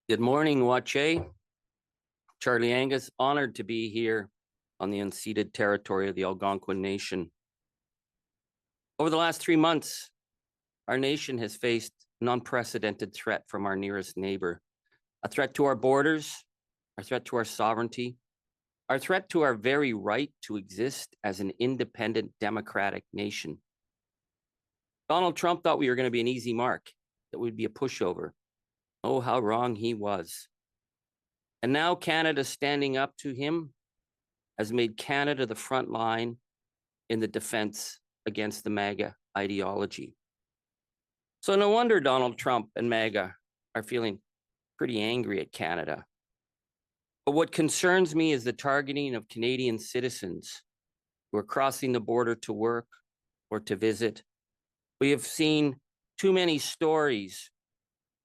Good morning, Wache. Charlie Angus, honored to be here on the unceded territory of the Algonquin Nation. Over the last 3 months, our nation has faced an unprecedented threat from our nearest neighbor, a threat to our borders, a threat to our sovereignty, our threat to our very right to exist as an independent democratic nation. Donald Trump thought we were going to be an easy mark, that we'd be a pushover. Oh, how wrong he was. And now Canada standing up to him has made Canada the front line in the defense against the MAGA ideology. So no wonder Donald Trump and MAGA are feeling pretty angry at Canada. But what concerns me is the targeting of Canadian citizens who are crossing the border to work or to visit. We have seen too many stories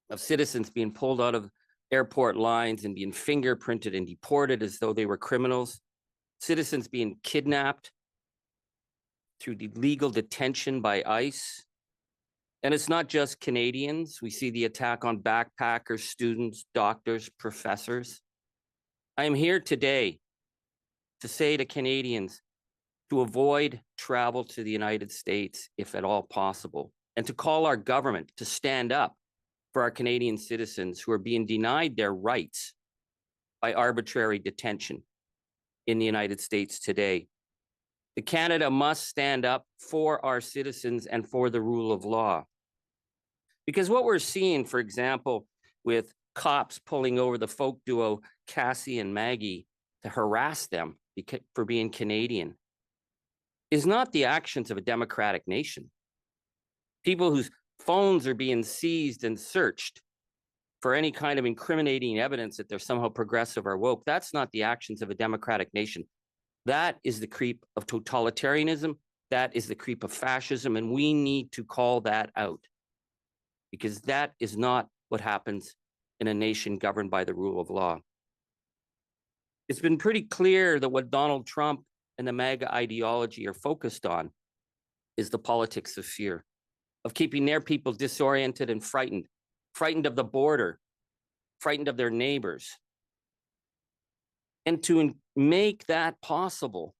of citizens being pulled out of airport lines and being fingerprinted and deported as though they were criminals. Citizens being kidnapped through illegal detention by ICE. And it's not just Canadians. We see the attack on backpackers, students, doctors, professors. I am here today to say to Canadians to avoid travel to the United States if at all possible, and to call our government to stand up for our Canadian citizens who are being denied their rights by arbitrary detention in the United States today. Canada must stand up for our citizens and for the rule of law. Because what we're seeing, for example, with cops pulling over the folk duo Cassie and Maggie to harass them for being Canadian, is not the actions of a democratic nation. People whose phones are being seized and searched for any kind of incriminating evidence that they're somehow progressive or woke, that's not the actions of a democratic nation. That is the creep of totalitarianism. That is the creep of fascism, and we need to call that out, because that is not what happens in a nation governed by the rule of law. It's been pretty clear that what Donald Trump and the MAGA ideology are focused on is the politics of fear, of keeping their people disoriented and frightened of the border, frightened of their neighbors. And to make that possible,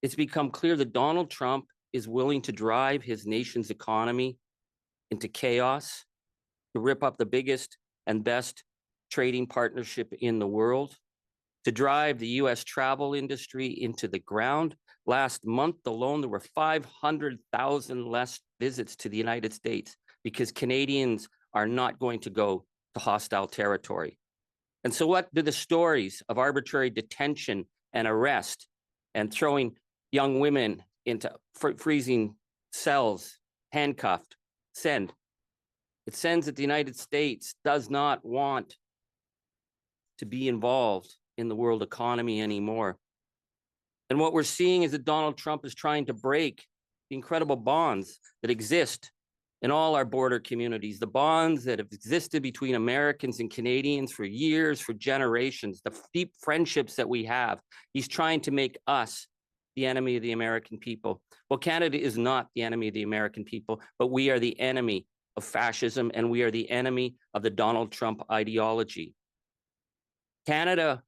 it's become clear that Donald Trump is willing to drive his nation's economy into chaos, to rip up the biggest and best trading partnership in the world, to drive the US travel industry into the ground. Last month alone, there were 500,000 less visits to the United States because Canadians are not going to go to hostile territory. And so what do the stories of arbitrary detention and arrest and throwing young women into freezing cells, handcuffed, send? It sends that the United States does not want to be involved in the world economy anymore. And what we're seeing is that Donald Trump is trying to break the incredible bonds that exist in all our border communities, the bonds that have existed between Americans and Canadians for years, for generations, the deep friendships that we have. He's trying to make us the enemy of the American people. Well, Canada is not the enemy of the American people, but we are the enemy of fascism, and we are the enemy of the Donald Trump ideology. Canada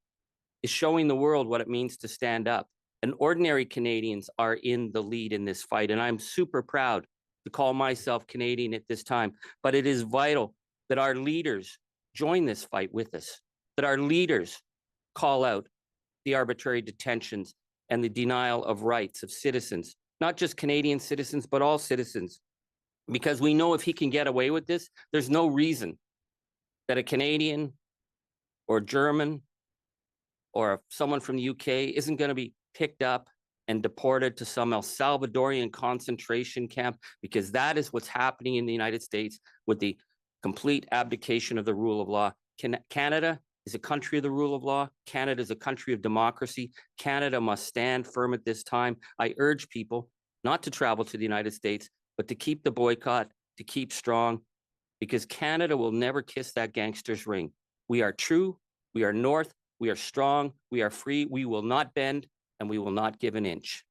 is showing the world what it means to stand up, and ordinary Canadians are in the lead in this fight, and I'm super proud to call myself Canadian at this time. But it is vital that our leaders join this fight with us, that our leaders call out the arbitrary detentions and the denial of rights of citizens, not just Canadian citizens, but all citizens. Because we know if he can get away with this, there's no reason that a Canadian or German or someone from the UK isn't going to be picked up and deported to some El Salvadorian concentration camp, because that is what's happening in the United States with the complete abdication of the rule of law. Canada is a country of the rule of law. Canada is a country of democracy. Canada must stand firm at this time. I urge people not to travel to the United States, but to keep the boycott, to keep strong, because Canada will never kiss that gangster's ring. We are true, we are North, we are strong, we are free, we will not bend, and we will not give an inch.